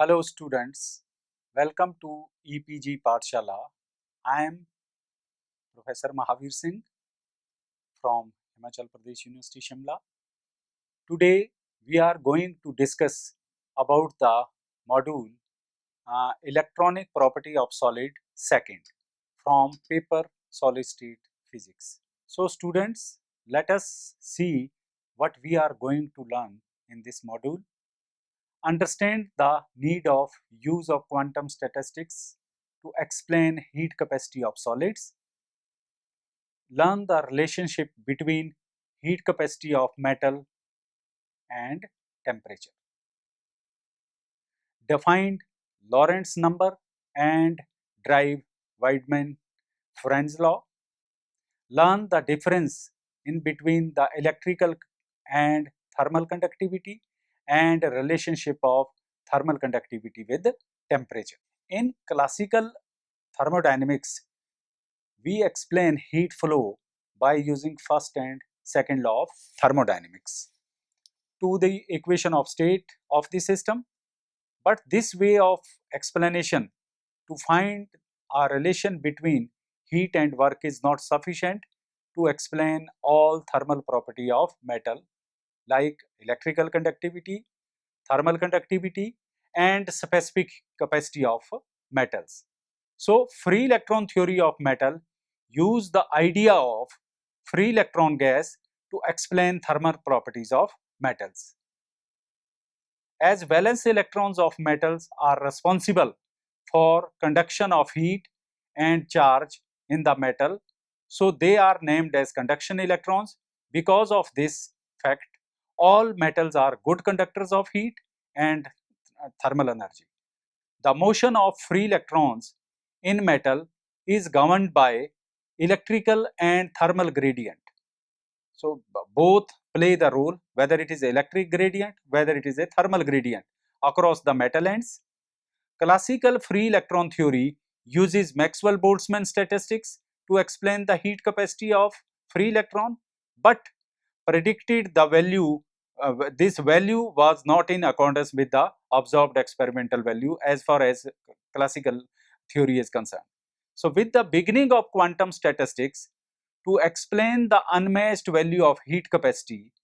Hello students, welcome to EPG Pathshala. I am Professor Mahavir Singh from Himachal Pradesh University Shimla. Today we are going to discuss about the module Electronic Property of Solid Second from paper Solid State Physics. So students, let us see what we are going to learn in this module. Understand the need of use of quantum statistics to explain heat capacity of solids. Learn the relationship between heat capacity of metal and temperature. Define Lorentz number and drive Weidmann-Frenz law. Learn the difference in between the electrical and thermal conductivity and relationship of thermal conductivity with temperature. In classical thermodynamics, we explain heat flow by using first and second law of thermodynamics to the equation of state of the system. But this way of explanation to find a relation between heat and work is not sufficient to explain all thermal property of metal like electrical conductivity, thermal conductivity and specific capacity of metals. So, free electron theory of metal use the idea of free electron gas to explain thermal properties of metals. As valence electrons of metals are responsible for conduction of heat and charge in the metal, so they are named as conduction electrons. Because of this fact, all metals are good conductors of heat and thermal energy. The motion of free electrons in metal is governed by electrical and thermal gradient. So, both play the role, whether it is electric gradient, whether it is a thermal gradient across the metal ends. Classical free electron theory uses Maxwell-Boltzmann statistics to explain the heat capacity of free electron, but predicted the value, this value was not in accordance with the observed experimental value as far as classical theory is concerned. So, with the beginning of quantum statistics, to explain the unmatched value of heat capacity,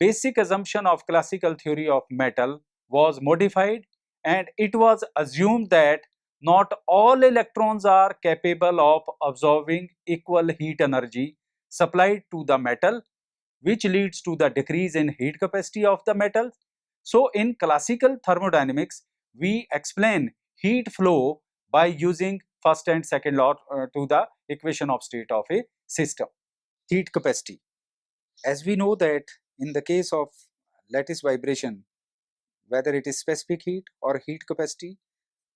basic assumption of classical theory of metal was modified and it was assumed that not all electrons are capable of absorbing equal heat energy supplied to the metal, which leads to the decrease in heat capacity of the metal. So, in classical thermodynamics, we explain heat flow by using first and second law to the equation of state of a system. Heat capacity. As we know that in the case of lattice vibration, whether it is specific heat or heat capacity,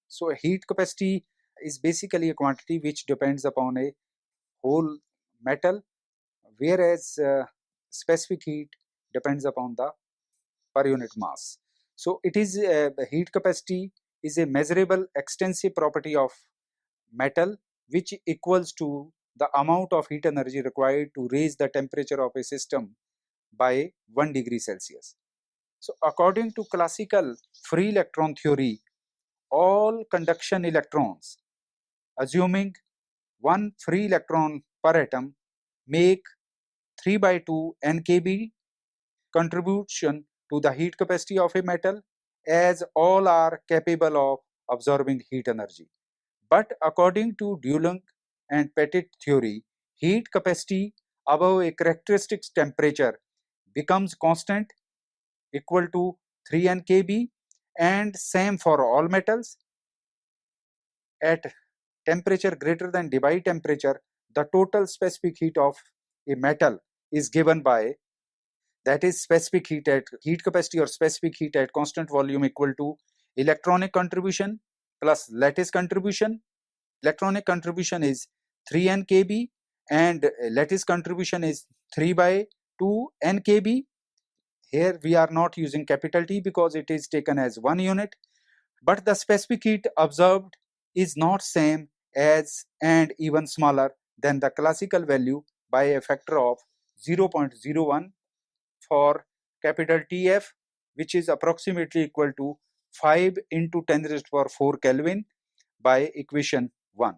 so heat capacity is basically a quantity which depends upon a whole metal, whereas specific heat depends upon the per unit mass. So it is the heat capacity is a measurable extensive property of metal which equals to the amount of heat energy required to raise the temperature of a system by 1 degree Celsius. So according to classical free electron theory, all conduction electrons, assuming one free electron per atom, make 3 by 2 nkb contribution to the heat capacity of a metal, as all are capable of absorbing heat energy. But according to Dulong and Petit theory, heat capacity above a characteristic temperature becomes constant, equal to 3 nkb, and same for all metals. At temperature greater than Debye temperature, the total specific heat of a metal is given by, that is specific heat at heat capacity or specific heat at constant volume equal to electronic contribution plus lattice contribution. Electronic contribution is 3 nkb and lattice contribution is 3 by 2 nkb. Here we are not using capital T because it is taken as one unit, but the specific heat observed is not same as and even smaller than the classical value by a factor of 0.01 for capital TF, which is approximately equal to 5 into 10 raised to power 4 Kelvin by equation 1.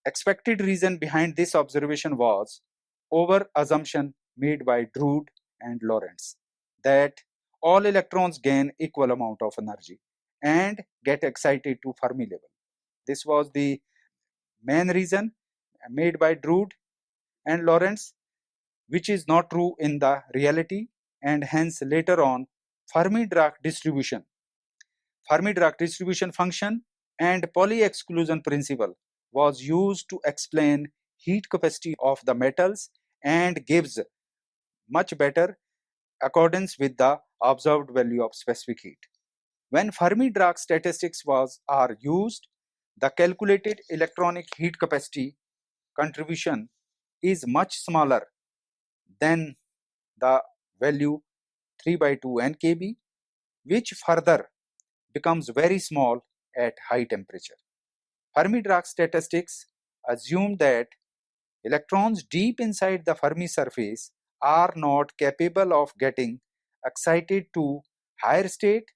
Expected reason behind this observation was over assumption made by Drude and Lorentz that all electrons gain equal amount of energy and get excited to Fermi level. This was the main reason made by Drude and Lorentz, which is not true in the reality, and hence later on Fermi-Dirac distribution function and Pauli exclusion principle was used to explain heat capacity of the metals and gives much better accordance with the observed value of specific heat. When Fermi-Dirac statistics are used, the calculated electronic heat capacity contribution is much smaller than the value 3 by 2 nkb, which further becomes very small at high temperature. Fermi-Dirac statistics assume that electrons deep inside the Fermi surface are not capable of getting excited to higher state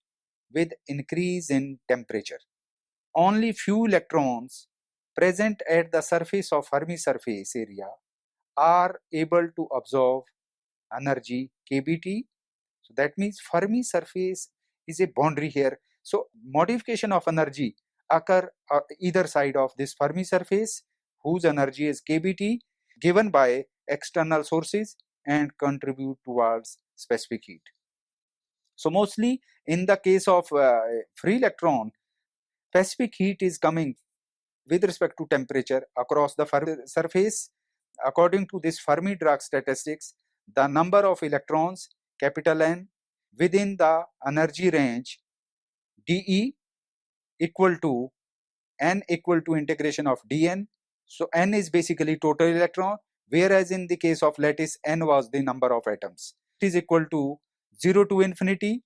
with increase in temperature. Only few electrons present at the surface of Fermi surface area are able to absorb energy kBT. So that means Fermi surface is a boundary here. So modification of energy occur either side of this Fermi surface whose energy is kBT given by external sources and contribute towards specific heat. So mostly in the case of free electron, specific heat is coming with respect to temperature across the Fermi surface. According to this Fermi-Dirac statistics, the number of electrons capital N within the energy range dE equal to N equal to integration of dN. So N is basically total electron, whereas in the case of lattice N was the number of atoms. It is equal to 0 to infinity,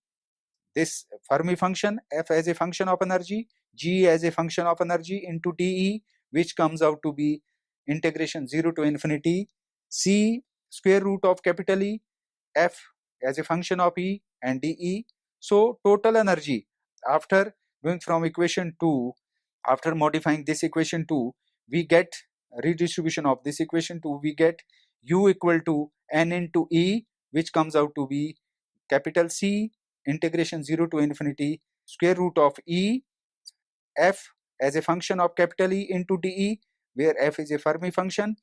this Fermi function F as a function of energy, G as a function of energy into dE, which comes out to be integration 0 to infinity C square root of capital E, F as a function of E and dE. So total energy after going from equation 2, after modifying this equation 2, we get redistribution of this equation 2, we get U equal to N into E, which comes out to be capital C integration 0 to infinity square root of E F as a function of capital E into dE, where F is a Fermi function.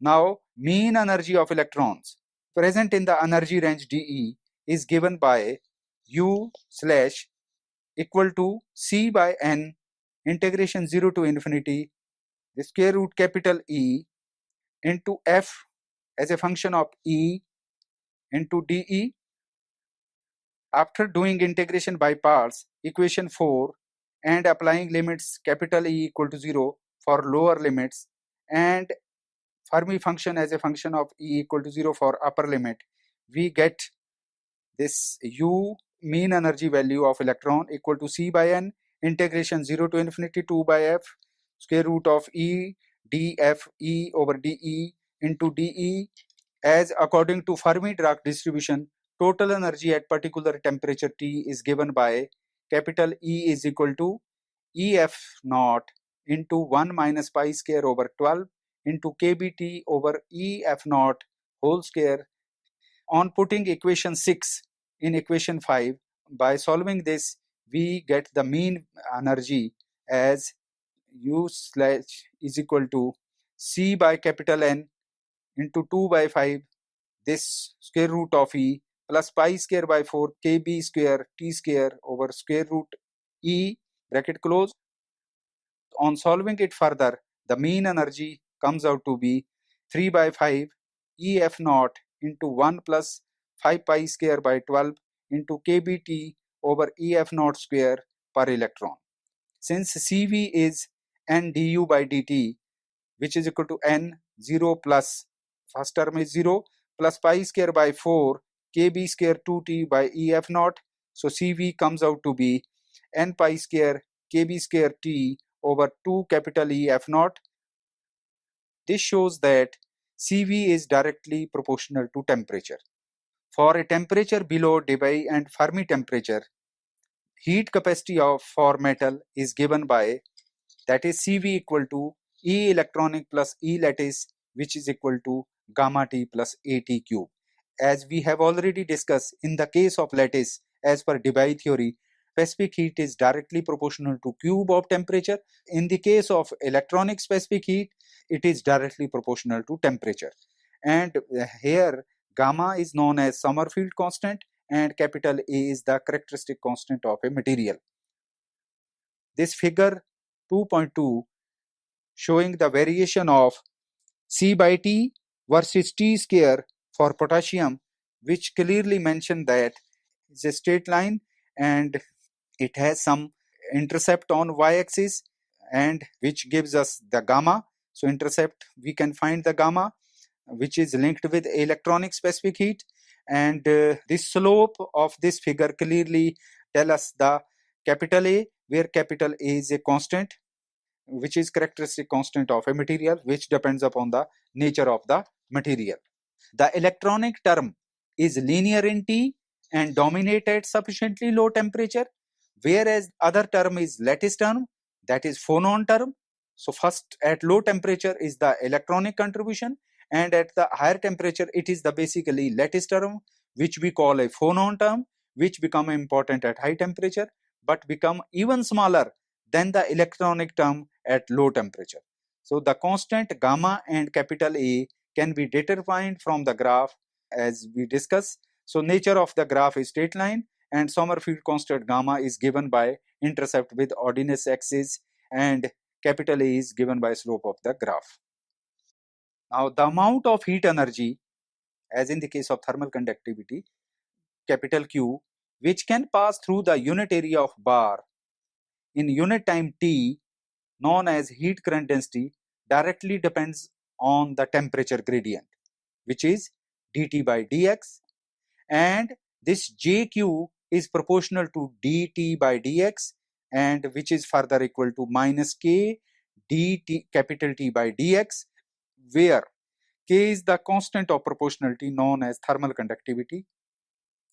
Now mean energy of electrons present in the energy range dE is given by U slash equal to C by N integration 0 to infinity the square root capital E into F as a function of E into dE. After doing integration by parts, equation 4 and applying limits capital E equal to 0 for lower limits and Fermi function as a function of E equal to 0 for upper limit, we get this U mean energy value of electron equal to C by N integration 0 to infinity 2 by F square root of E dF E over dE into dE, as according to Fermi-Dirac distribution total energy at particular temperature T is given by capital E is equal to EF naught into 1 minus pi square over 12 into kBT over EF naught whole square. On putting equation 6 in equation 5, by solving this we get the mean energy as U slash is equal to C by capital N into 2 by 5 this square root of E plus pi square by 4 kb square t square over square root E bracket close. On solving it further, the mean energy comes out to be 3 by 5 EF naught into 1 plus 5 pi square by 12 into kBT over EF naught square per electron. Since CV is N du by dt, which is equal to N 0 plus, first term is 0, plus pi square by 4 kb square 2t by EF naught. So CV comes out to be N pi square kb square t over 2 capital EF naught. This shows that CV is directly proportional to temperature. For a temperature below Debye and Fermi temperature, heat capacity of for metal is given by, that is Cv equal to E electronic plus E lattice, which is equal to gamma T plus AT cube. As we have already discussed, in the case of lattice, as per Debye theory, specific heat is directly proportional to cube of temperature. In the case of electronic specific heat, it is directly proportional to temperature. And here gamma is known as Sommerfeld constant and capital A is the characteristic constant of a material. This figure 2.2 showing the variation of C by T versus T square for potassium, which clearly mention that it's a straight line and it has some intercept on y-axis, and which gives us the gamma. So intercept, we can find the gamma, which is linked with electronic specific heat, and this slope of this figure clearly tell us the capital A, where capital A is a constant, which is characteristic constant of a material, which depends upon the nature of the material. The electronic term is linear in T and dominate at sufficiently low temperature, whereas other term is lattice term, that is phonon term. So first at low temperature is the electronic contribution, and at the higher temperature it is the basically lattice term, which we call a phonon term, which become important at high temperature but become even smaller than the electronic term at low temperature. So the constant gamma and capital A can be determined from the graph as we discuss. So nature of the graph is straight line, and Sommerfeld constant gamma is given by intercept with ordinate axis, and capital A is given by slope of the graph. Now the amount of heat energy, as in the case of thermal conductivity, capital Q, which can pass through the unit area of bar in unit time T, known as heat current density, directly depends on the temperature gradient, which is dt by dx, and this jq is proportional to dt by dx, and which is further equal to minus k dt capital T by dx, where k is the constant of proportionality known as thermal conductivity,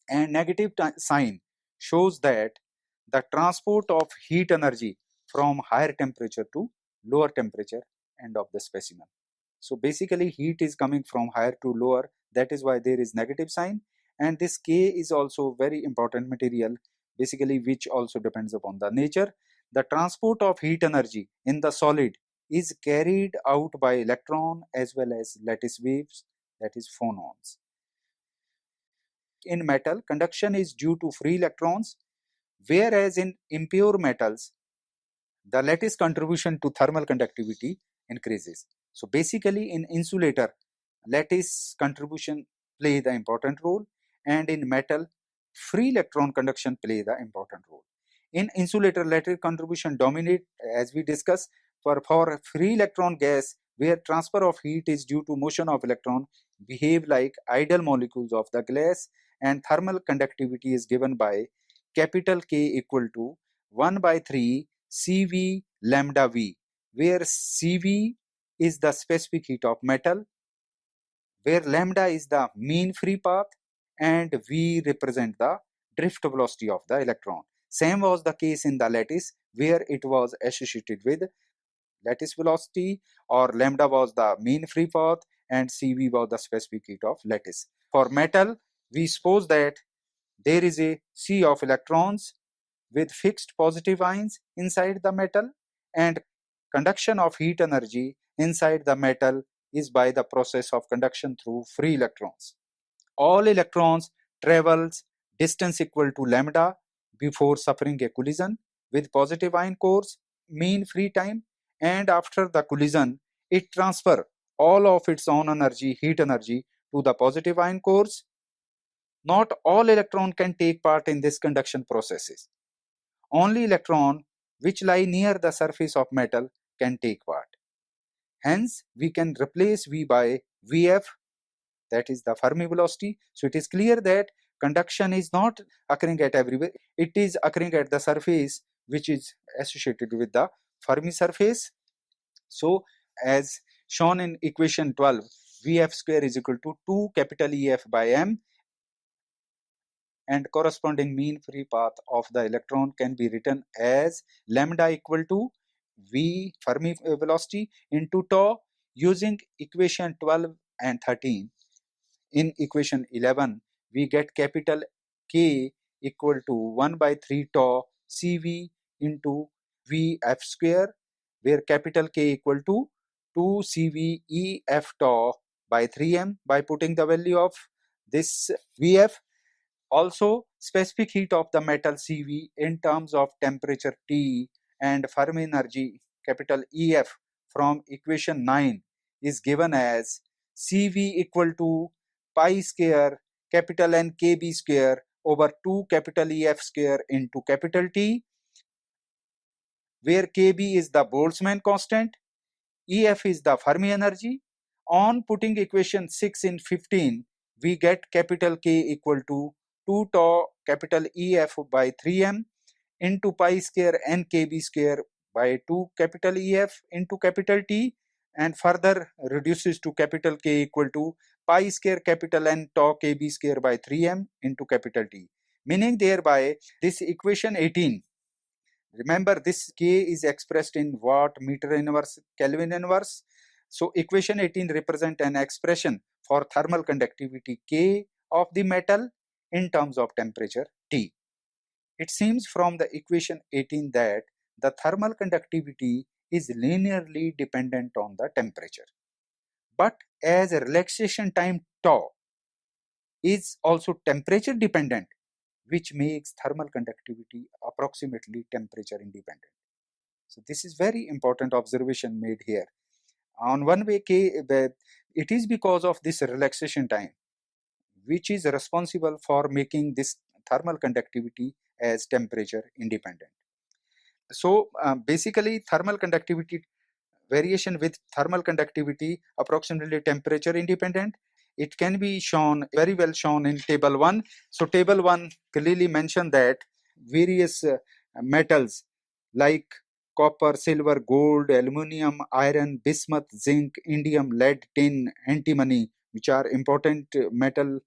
and negative sign shows that the transport of heat energy from higher temperature to lower temperature end of the specimen. So basically heat is coming from higher to lower, that is why there is negative sign, and this K is also very important material, basically which also depends upon the nature. The transport of heat energy in the solid is carried out by electron as well as lattice waves, that is phonons. In metal, conduction is due to free electrons, whereas in impure metals, the lattice contribution to thermal conductivity increases. So basically in insulator, lattice contribution play the important role, and in metal, free electron conduction play the important role. In insulator, lattice contribution dominate, as we discussed. For free electron gas, where transfer of heat is due to motion of electron, behave like ideal molecules of the glass, and thermal conductivity is given by capital K equal to 1 by 3 Cv lambda V, where Cv is the specific heat of metal, where lambda is the mean free path, and V represent the drift velocity of the electron. Same was the case in the lattice, where it was associated with lattice velocity, or lambda was the mean free path and Cv was the specific heat of lattice. For metal, we suppose that there is a sea of electrons with fixed positive ions inside the metal, and conduction of heat energy inside the metal is by the process of conduction through free electrons. All electrons travels distance equal to lambda before suffering a collision with positive ion cores, mean free time, and after the collision it transfer all of its own energy, heat energy, to the positive ion cores. Not all electron can take part in this conduction processes. Only electron which lie near the surface of metal can take part. Hence, we can replace V by Vf, that is the Fermi velocity. So it is clear that conduction is not occurring at everywhere. It is occurring at the surface which is associated with the Fermi surface. So as shown in equation 12, Vf square is equal to 2 capital EF by m. and corresponding mean free path of the electron can be written as lambda equal to V Fermi velocity into tau using equation 12 and 13. In equation 11, we get capital K equal to 1 by 3 tau Cv into Vf square, where capital K equal to 2 Cv Ef tau by 3m by putting the value of this Vf. Also, specific heat of the metal Cv in terms of temperature T and Fermi energy capital Ef from equation 9 is given as Cv equal to pi square capital N Kb square over 2 capital Ef square into capital T, where Kb is the Boltzmann constant, Ef is the Fermi energy. On putting equation 6 in 15, we get capital K equal to 2 tau capital Ef by 3m into pi square n Kb square by 2 capital Ef into capital T, and further reduces to capital K equal to pi square capital N tau Kb square by 3m into capital T. Meaning thereby this equation 18, remember this K is expressed in watt meter inverse Kelvin inverse. So equation 18 represent an expression for thermal conductivity K of the metal in terms of temperature T. It seems from the equation 18 that the thermal conductivity is linearly dependent on the temperature. But as a relaxation time tau is also temperature dependent, which makes thermal conductivity approximately temperature independent. So this is very important observation made here. On one way, it is because of this relaxation time which is responsible for making this thermal conductivity as temperature independent. So basically thermal conductivity variation with thermal conductivity approximately temperature independent. It can be shown very well shown in table 1. So table 1 clearly mentioned that various metals like copper, silver, gold, aluminum, iron, bismuth, zinc, indium, lead, tin, antimony, which are important metal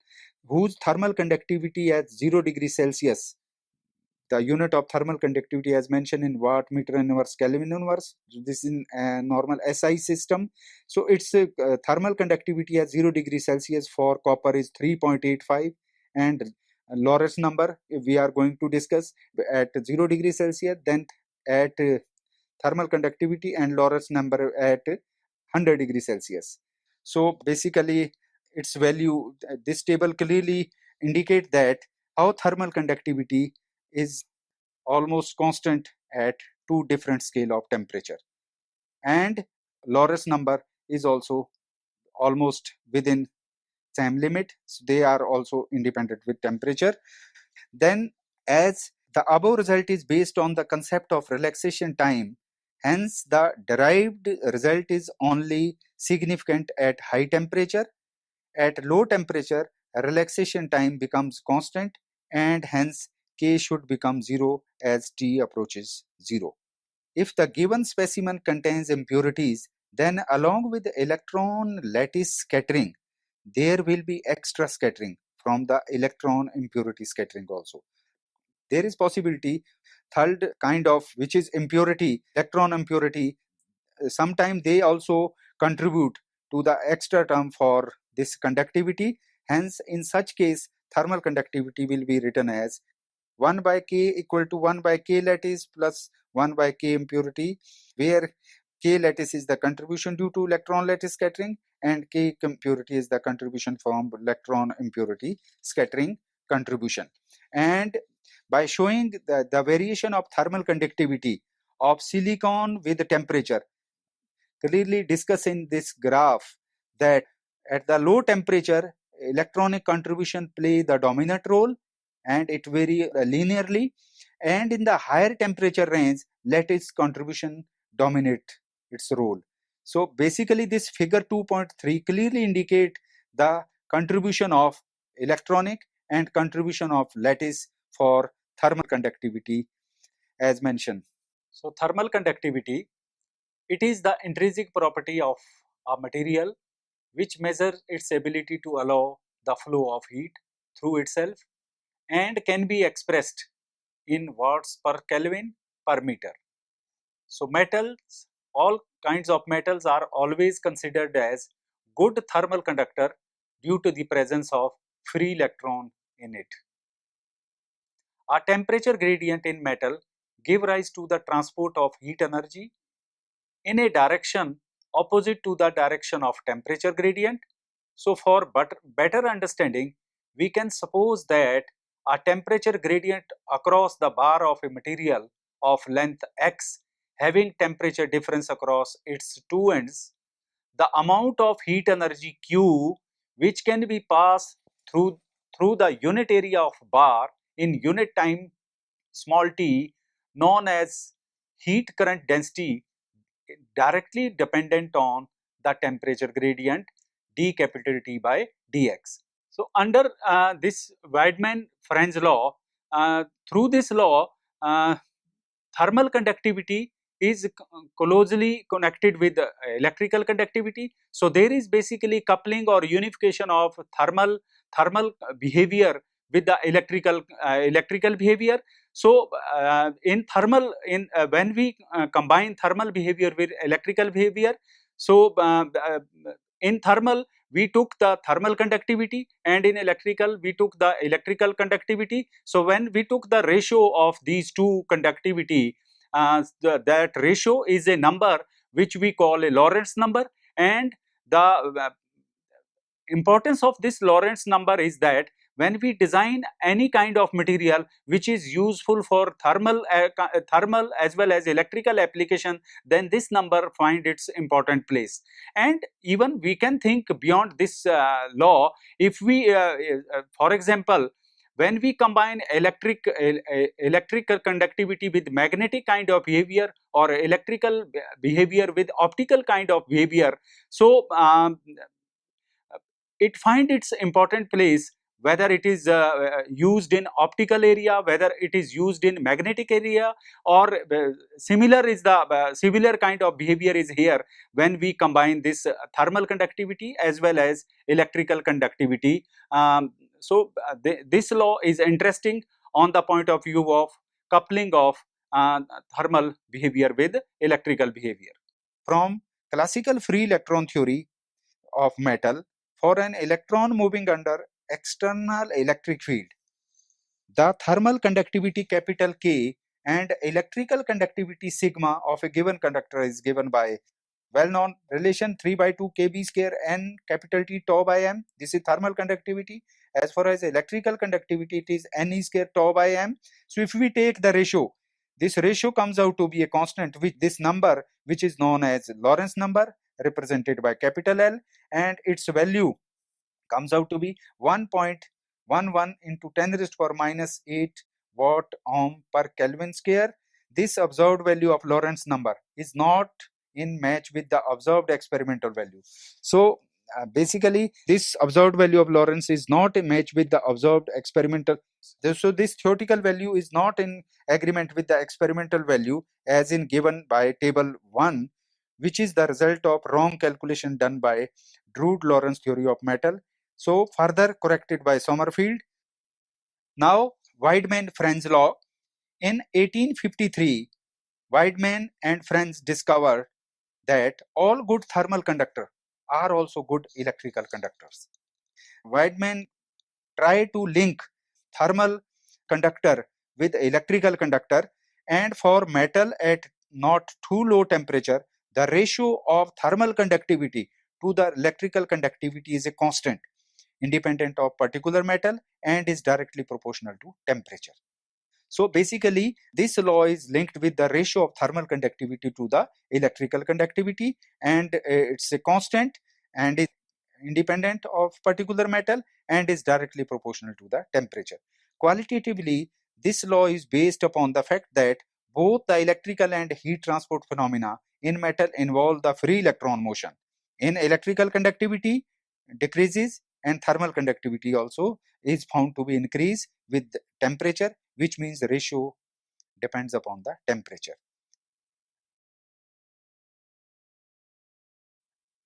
whose thermal conductivity at 0 degrees Celsius, the unit of thermal conductivity as mentioned in watt meter inverse Kelvin inverse. This is in a normal SI system. So its thermal conductivity at 0 degrees Celsius for copper is 3.85, and Lorentz number we are going to discuss at 0 degrees Celsius, then at thermal conductivity and Lorentz number at 100 degrees Celsius. So basically its value, this table clearly indicate that how thermal conductivity is almost constant at two different scale of temperature, and Lorentz number is also almost within same limit, so they are also independent with temperature. Then as the above result is based on the concept of relaxation time, hence the derived result is only significant at high temperature. At low temperature, relaxation time becomes constant, and hence K should become 0 as T approaches 0. If the given specimen contains impurities, then along with the electron lattice scattering, there will be extra scattering from the electron impurity scattering also. There is possibility third kind of, which is impurity, electron impurity, sometimes they also contribute to the extra term for this conductivity. Hence in such case thermal conductivity will be written as 1 by K equal to 1 by K lattice plus 1 by K impurity, where K lattice is the contribution due to electron lattice scattering and K impurity is the contribution from electron impurity scattering contribution. And by showing the variation of thermal conductivity of silicon with temperature, clearly discuss in this graph that at the low temperature electronic contribution play the dominant role and it vary linearly, and in the higher temperature range lattice contribution dominate its role. So basically this figure 2.3 clearly indicate the contribution of electronic and contribution of lattice for thermal conductivity as mentioned. So thermal conductivity, it is the intrinsic property of a material which measures its ability to allow the flow of heat through itself and can be expressed in watts per Kelvin per meter. So metals, all kinds of metals are always considered as good thermal conductor due to the presence of free electron in it. A temperature gradient in metal give rise to the transport of heat energy in a direction opposite to the direction of temperature gradient. So for better understanding, we can suppose that a temperature gradient across the bar of a material of length x having temperature difference across its two ends, the amount of heat energy Q which can be passed through the unit area of bar in unit time small t, known as heat current density, directly dependent on the temperature gradient d capital T by dx. So under this Weidmann-French law, through this law, thermal conductivity is closely connected with electrical conductivity. So there is basically coupling or unification of thermal behavior with the electrical behavior. So in thermal, when we combine thermal behavior with electrical behavior, so in thermal we took the thermal conductivity, and in electrical we took the electrical conductivity. So when we took the ratio of these two conductivity, that ratio is a number which we call a Lorentz number, and the importance of this Lorentz number is that when we design any kind of material which is useful for thermal as well as electrical application, then this number find its important place. And even we can think beyond this law. If we for example, when we combine electrical conductivity with magnetic kind of behavior, or electrical behavior with optical kind of behavior, so it find its important place, whether it is used in optical area, whether it is used in magnetic area, or similar kind of behavior is here when we combine this thermal conductivity as well as electrical conductivity. This law is interesting on the point of view of coupling of thermal behavior with electrical behavior. From classical free electron theory of metal, for an electron moving under external electric field, the thermal conductivity capital K and electrical conductivity sigma of a given conductor is given by well-known relation 3 by 2 kb square n capital T tau by m. This is thermal conductivity. As far as electrical conductivity, it is n square tau by m. So if we take the ratio, this ratio comes out to be a constant, which this number, which is known as Lorentz number, represented by capital L, and its value comes out to be 1.11 into 10 raised to power minus 8 watt ohm per Kelvin square. This observed value of Lorentz number is not in match with the observed experimental value. So basically this observed value of Lorentz is not a match with the observed experimental. So this theoretical value is not in agreement with the experimental value as in given by table 1, which is the result of wrong calculation done by Drude-Lorentz theory of metal, so further corrected by Sommerfeld. Now Weidmann-French law. In 1853, Weidmann and French discovered that all good thermal conductors are also good electrical conductors. Weidmann tried to link thermal conductor with electrical conductor, and for metal at not too low temperature, the ratio of thermal conductivity to the electrical conductivity is a constant independent of particular metal and is directly proportional to temperature. So basically this law is linked with the ratio of thermal conductivity to the electrical conductivity, and it's a constant and is independent of particular metal and is directly proportional to the temperature. Qualitatively, this law is based upon the fact that both the electrical and heat transport phenomena in metal involve the free electron motion. In electrical conductivity decreases, and thermal conductivity also is found to be increased with temperature, which means the ratio depends upon the temperature.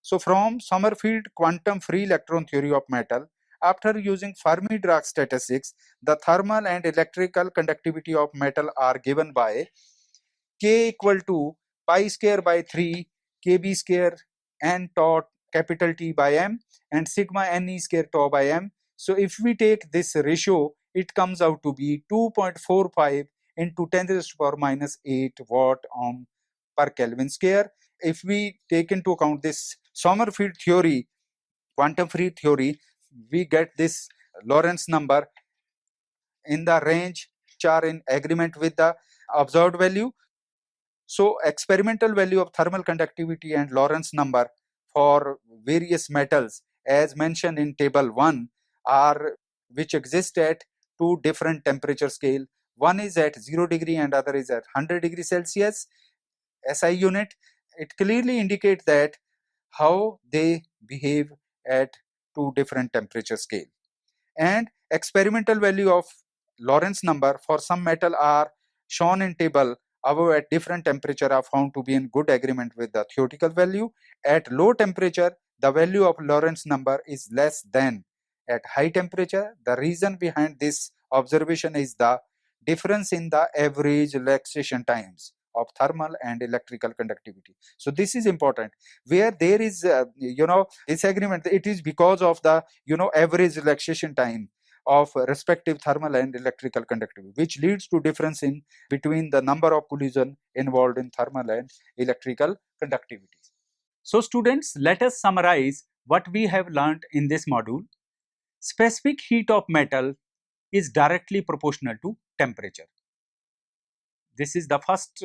So from Sommerfeld quantum free electron theory of metal, After using Fermi-Dirac statistics, the thermal and electrical conductivity of metal are given by K equal to pi square by 3 kb square n tau capital T by m and sigma ne square tau by m. So if we take this ratio, it comes out to be 2.45 into 10 to the power minus 8 watt ohm per Kelvin square. If we take into account this Sommerfeld theory, quantum field theory, we get this Lorentz number in the range which are in agreement with the observed value. So experimental value of thermal conductivity and Lorentz number for various metals as mentioned in table 1 are which exist at two different temperature scale. One is at 0 degree and other is at 100 degree Celsius SI unit. It clearly indicates that how they behave at two different temperature scale. And experimental value of Lorentz number for some metal are shown in table above at different temperature are found to be in good agreement with the theoretical value. At low temperature, the value of Lorentz number is less than at high temperature. The reason behind this observation is the difference in the average relaxation times of thermal and electrical conductivity. So this is important. Where there is disagreement, it is because of the average relaxation time of respective thermal and electrical conductivity, which leads to difference in between the number of collision involved in thermal and electrical conductivity. So students, let us summarize what we have learned in this module. Specific heat of metal is directly proportional to temperature. This is the first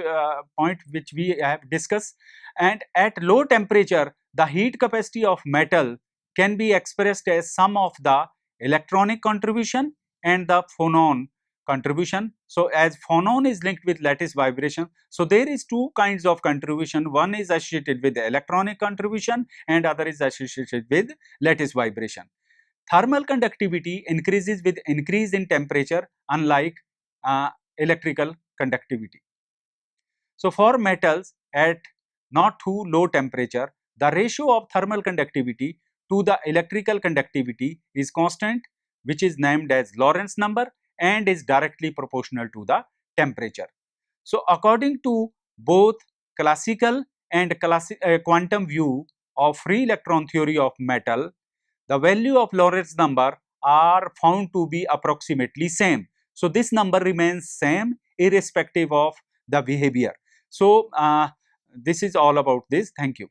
point which we have discussed. And at low temperature, the heat capacity of metal can be expressed as sum of the electronic contribution and the phonon contribution. So as phonon is linked with lattice vibration, so there is two kinds of contribution. One is associated with the electronic contribution and other is associated with lattice vibration. Thermal conductivity increases with increase in temperature, unlike electrical conductivity. So for metals at not too low temperature, the ratio of thermal conductivity to the electrical conductivity is constant, which is named as Lorentz number and is directly proportional to the temperature. So according to both classical and quantum view of free electron theory of metal, the value of Lorentz number are found to be approximately same. So this number remains same irrespective of the behavior. So this is all about this. Thank you.